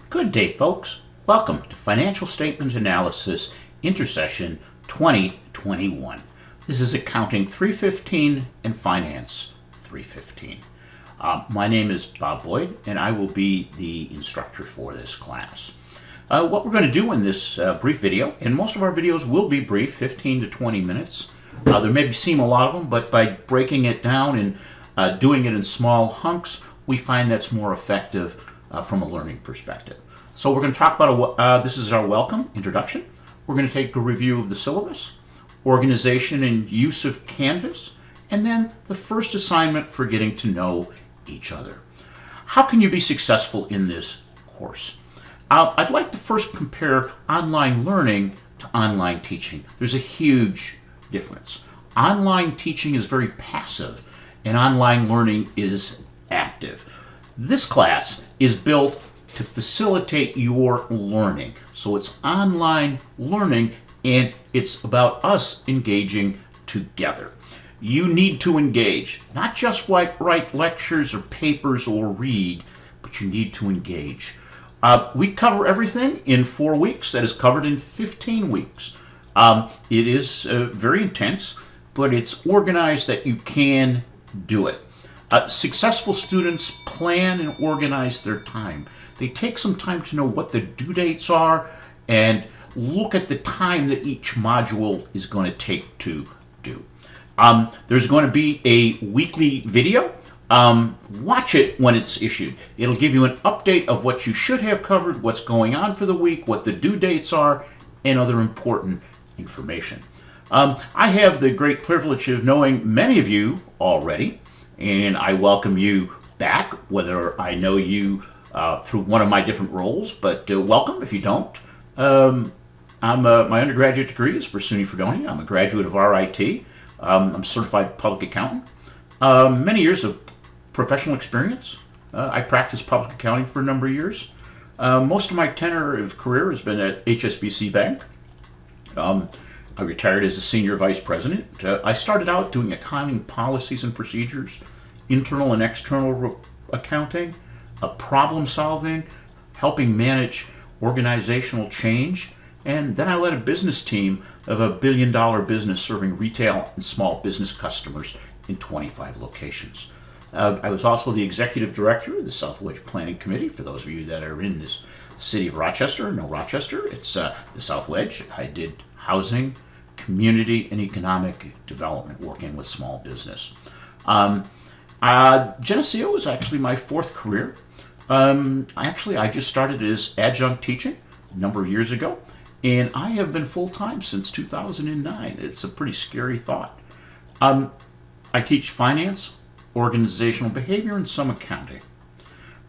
Good day, folks. Welcome to Financial Statement Analysis Intersession 2021. This is Accounting 315 and Finance 315. My name is Bob Boyd, and I will be the instructor for this class. What we're going to do in this brief video, and most of our videos will be brief, 15 to 20 minutes. There may seem a lot of them, but by breaking it down and doing it in small hunks, we find that's more effective from a learning perspective. So we're going to talk about, this is our welcome, introduction. We're going to take a review of the syllabus, organization and use of Canvas, and then the first assignment for getting to know each other. How can you be successful in this course? I'd like to first compare online learning to online teaching. There's a huge difference. Online teaching is very passive, and online learning is active. This class is built to facilitate your learning. So it's online learning, and it's about us engaging together. You need to engage, not just write lectures or papers or read, but you need to engage. We cover everything in 4 weeks. That is covered in 15 weeks. It is very intense, but it's organized that you can do it. Successful students plan and organize their time. They take some time to know what the due dates are and look at the time that each module is going to take to do. There's going to be a weekly video. Watch it when it's issued. It'll give you an update of what you should have covered, what's going on for the week, what the due dates are, and other important information. I have the great privilege of knowing many of you already, and I welcome you back, whether I know you through one of my different roles, but welcome if you don't. My undergraduate degree is for SUNY Fredonia. I'm a graduate of RIT. I'm a certified public accountant. Many years of professional experience. I practiced public accounting for a number of years. Most of my tenure of career has been at HSBC Bank. I retired as a senior vice president. I started out doing accounting policies and procedures, internal and external accounting, problem solving, helping manage organizational change, and then I led a business team of a $1 billion business serving retail and small business customers in 25 locations. I was also the executive director of the South Wedge Planning Committee. For those of you that are in this city of Rochester, know Rochester, it's the South Wedge. I did housing, community, and economic development, working with small business. Geneseo was actually my fourth career. I just started as adjunct teaching a number of years ago, and I have been full-time since 2009. It's a pretty scary thought. I teach finance, organizational behavior, and some accounting.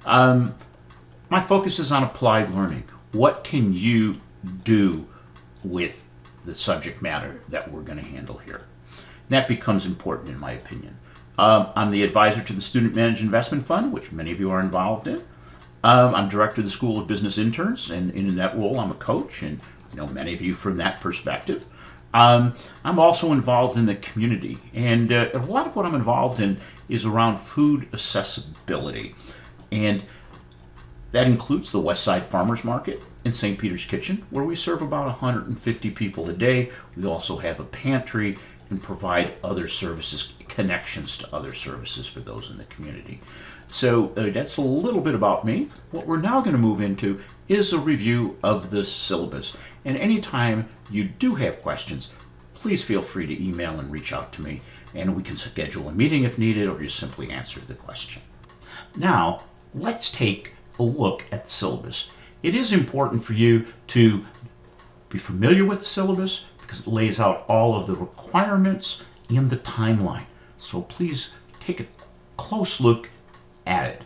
My focus is on applied learning. What can you do with the subject matter that we're going to handle here? That becomes important in my opinion. I'm the advisor to the Student Managed Investment Fund, which many of you are involved in. I'm director of the School of Business Interns, and in that role I'm a coach, and I know many of you from that perspective. I'm also involved in the community, and a lot of what I'm involved in is around food accessibility, and that includes the West Side Farmers Market in St. Peter's Kitchen, where we serve about 150 people a day. We also have a pantry and provide other services, connections to other services for those in the community. So that's a little bit about me. What we're now going to move into is a review of the syllabus. And anytime you do have questions, please feel free to email and reach out to me, and we can schedule a meeting if needed, or just simply answer the question. Now, let's take a look at the syllabus. It is important for you to be familiar with the syllabus because it lays out all of the requirements in the timeline. So please take a close look at it.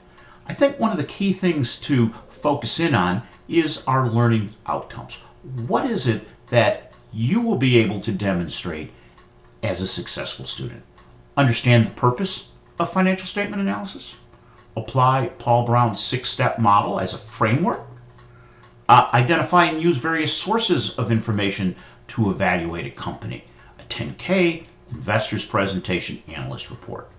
I think one of the key things to focus in on is our learning outcomes. What is it that you will be able to demonstrate as a successful student? Understand the purpose of financial statement analysis. Apply Paul Brown's 6-step model as a framework. Identify and use various sources of information to evaluate a company. A 10K, investor's presentation, analyst report.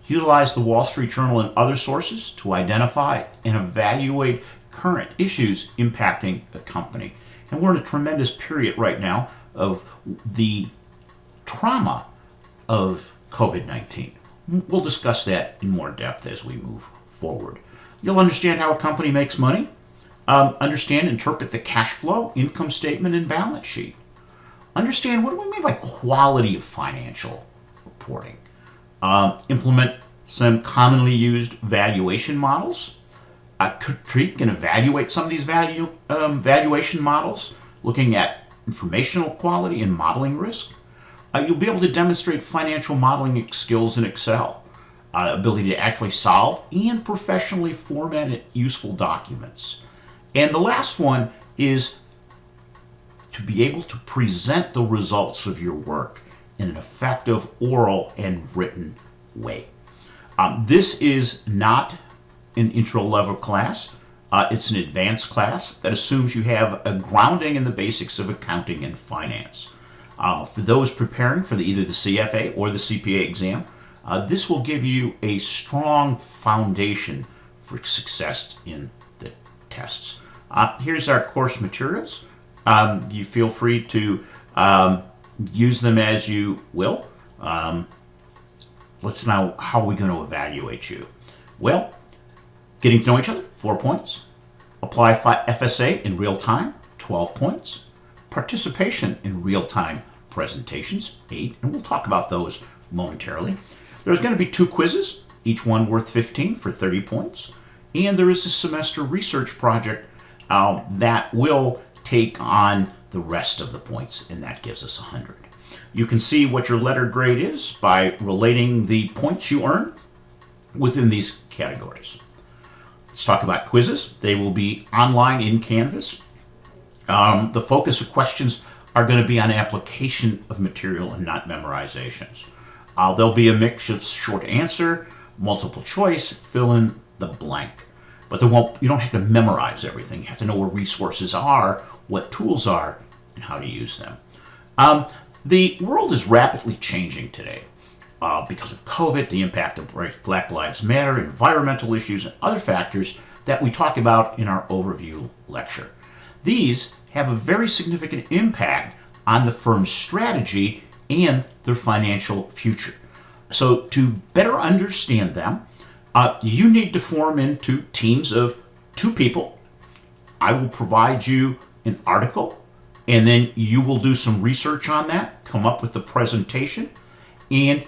Utilize the Wall Street Journal and other sources to identify and evaluate current issues impacting the company. And we're in a tremendous period right now of the trauma of COVID-19. We'll discuss that in more depth as we move forward. You'll understand how a company makes money, understand, interpret the cash flow, income statement, and balance sheet. Understand what do we mean by quality of financial reporting. Implement some commonly used valuation models. Critique and evaluate some of these valuation models, looking at informational quality and modeling risk. You'll be able to demonstrate financial modeling skills in Excel, ability to actually solve and professionally format useful documents. And the last one is to be able to present the results of your work in an effective oral and written way. This is not an intro-level class. It's an advanced class that assumes you have a grounding in the basics of accounting and finance. For those preparing for either the CFA or the CPA exam, this will give you a strong foundation for success in the tests. Here's our course materials. You feel free to use them as you will. Let's now, how are we going to evaluate you? Well, getting to know each other, 4 points. Apply FSA in real time, 12 points. Participation in real time presentations, 8, and we'll talk about those momentarily. There's going to be 2 quizzes, each one worth 15 for 30 points. And there is a semester research project that will take on the rest of the points, and that gives us 100. You can see what your letter grade is by relating the points you earn within these categories. Let's talk about quizzes. They will be online in Canvas. The focus of questions are going to be on application of material and not memorizations. There'll be a mix of short answer, multiple choice, fill in the blank. But you don't have to memorize everything. You have to know where resources are, what tools are, and how to use them. The world is rapidly changing today because of COVID, the impact of Black Lives Matter, environmental issues, and other factors that we talk about in our overview lecture. These have a very significant impact on the firm's strategy and their financial future. So to better understand them, you need to form into teams of 2 people. I will provide you an article, and then you will do some research on that, come up with the presentation, and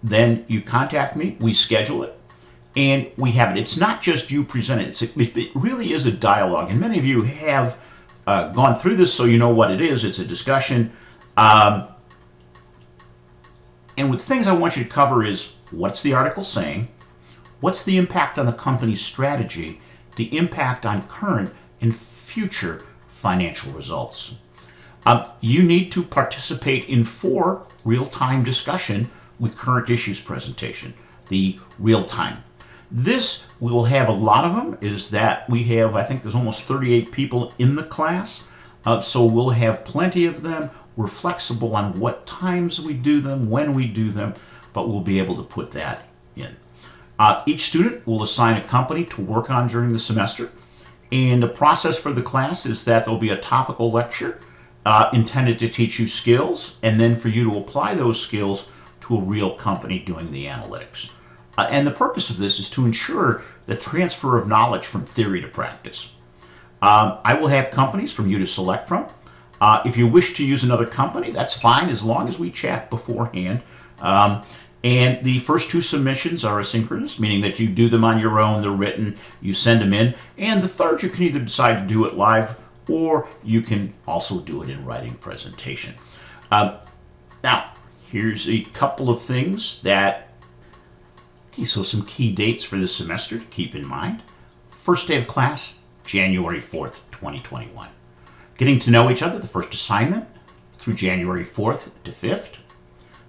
then you contact me, we schedule it, and we have it. It's not just you present it. It really is a dialogue, and many of you have gone through this, so you know what it is. It's a discussion. And with things I want you to cover is, what's the article saying? What's the impact on the company's strategy? The impact on current and future financial results. You need to participate in 4 real-time discussion with current issues presentation, the real-time. This, we will have a lot of them, is that we have, I think there's almost 38 people in the class, so we'll have plenty of them. We're flexible on what times we do them, when we do them, but we'll be able to put that in. Each student will assign a company to work on during the semester, and the process for the class is that there'll be a topical lecture intended to teach you skills, and then for you to apply those skills to a real company doing the analytics. And the purpose of this is to ensure the transfer of knowledge from theory to practice. I will have companies from you to select from. If you wish to use another company, that's fine, as long as we chat beforehand. And the first 2 submissions are asynchronous, meaning that you do them on your own, they're written, you send them in. And the third, you can either decide to do it live, or you can also do it in writing presentation. Now, here's a couple of things so some key dates for this semester to keep in mind. First day of class, January 4th, 2021. Getting to know each other, the first assignment, through January 4th to 5th.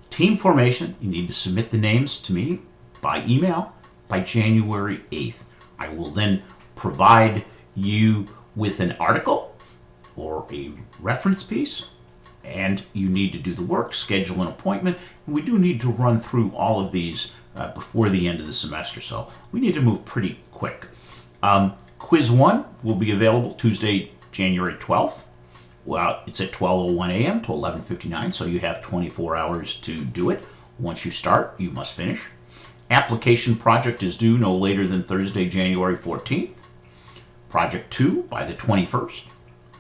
Team formation, you need to submit the names to me by email by January 8th. I will then provide you with an article or a reference piece, and you need to do the work, schedule an appointment. And we do need to run through all of these before the end of the semester, so we need to move pretty quick. Quiz 1 will be available Tuesday, January 12th. Well, it's at 12:01 a.m. to 11:59, so you have 24 hours to do it. Once you start, you must finish. Application project is due no later than Thursday, January 14th. Project 2 by the 21st.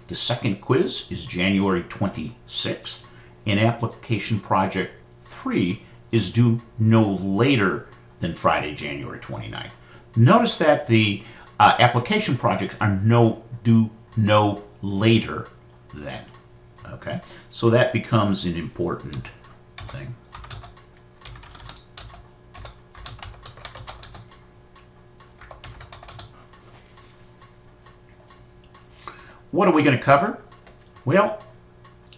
The second quiz is January 26th. And application project 3 is due no later than Friday, January 29th. Notice that the application projects are due no later than. Okay? So that becomes an important thing. What are we going to cover? Well,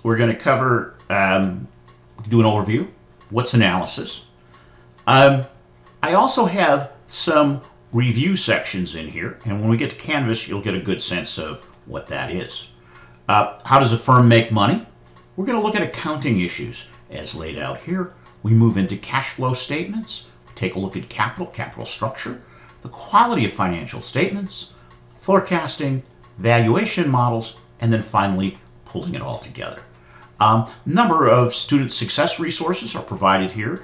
we're going to cover, do an overview. What's analysis? I also have some review sections in here, and when we get to Canvas, you'll get a good sense of what that is. How does a firm make money? We're going to look at accounting issues as laid out here. We move into cash flow statements, take a look at capital structure, the quality of financial statements, forecasting, valuation models, and then finally pulling it all together. Number of student success resources are provided here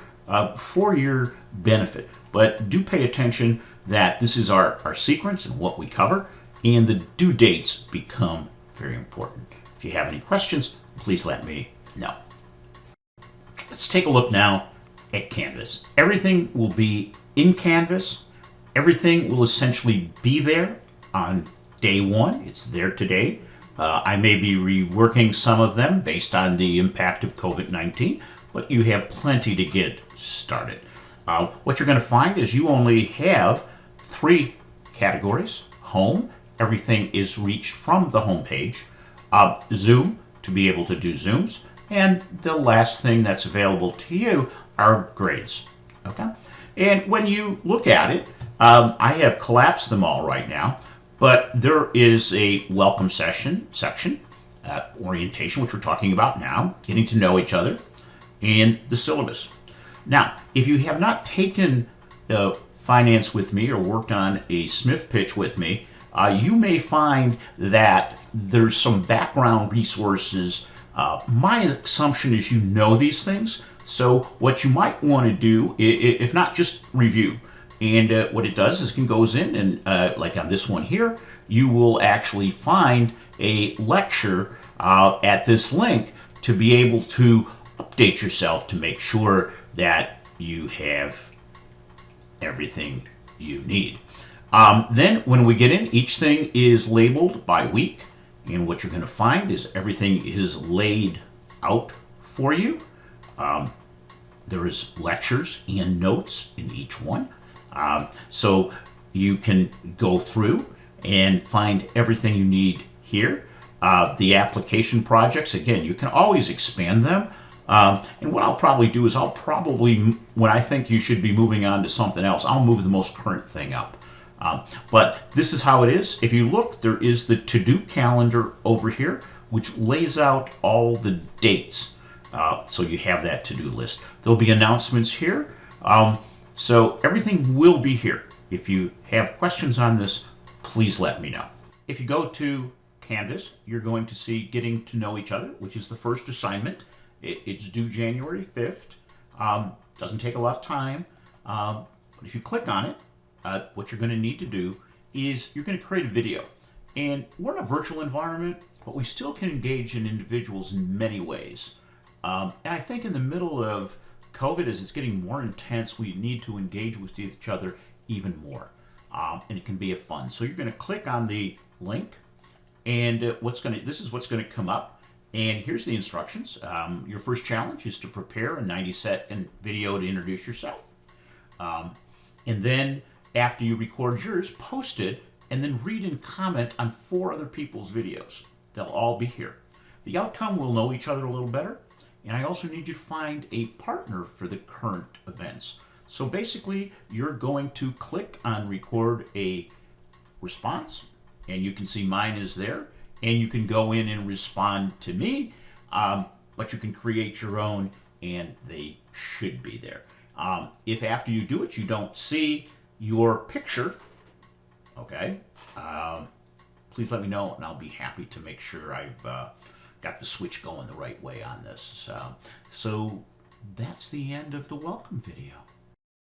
for your benefit, but do pay attention that this is our sequence and what we cover, and the due dates become very important. If you have any questions, please let me know. Let's take a look now at Canvas. Everything will be in Canvas. Everything will essentially be there on day one. It's there today. I may be reworking some of them based on the impact of COVID-19, but you have plenty to get started. What you're going to find is you only have 3 categories. Home, everything is reached from the home page. Zoom, to be able to do Zooms. And the last thing that's available to you are grades. Okay? And when you look at it, I have collapsed them all right now. But there is a welcome section, orientation, which we're talking about now, getting to know each other, and the syllabus. Now, if you have not taken finance with me or worked on a Smith pitch with me, you may find that there's some background resources. My assumption is you know these things. So what you might want to do, if not, just review. And what it does is it goes in and like on this one here, you will actually find a lecture at this link to be able to update yourself to make sure that you have everything you need. Then when we get in, each thing is labeled by week. And what you're going to find is everything is laid out for you. There is lectures and notes in each one. So you can go through and find everything you need here. The application projects, again, you can always expand them. And what I'll probably do is when I think you should be moving on to something else, I'll move the most current thing up. But this is how it is. If you look, there is the to-do calendar over here, which lays out all the dates. So you have that to-do list. There'll be announcements here. So everything will be here. If you have questions on this, please let me know. If you go to Canvas, you're going to see Getting to Know Each Other, which is the first assignment. It's due January 5th. Doesn't take a lot of time. But if you click on it, what you're going to need to do is you're going to create a video. And we're in a virtual environment, but we still can engage in individuals in many ways. And I think in the middle of COVID, as it's getting more intense, we need to engage with each other even more. And it can be a fun. So you're going to click on the link, and this is what's going to come up. And here's the instructions. Your first challenge is to prepare a 90-second video to introduce yourself. And then after you record yours, post it, and then read and comment on 4 other people's videos. They'll all be here. The outcome will know each other a little better. And I also need you to find a partner for the current events. So basically, you're going to click on record a response, and you can see mine is there, and you can go in and respond to me, but you can create your own, and they should be there. If after you do it, you don't see your picture, Okay? Please let me know, and I'll be happy to make sure I've got the switch going the right way on this. So that's the end of the welcome video.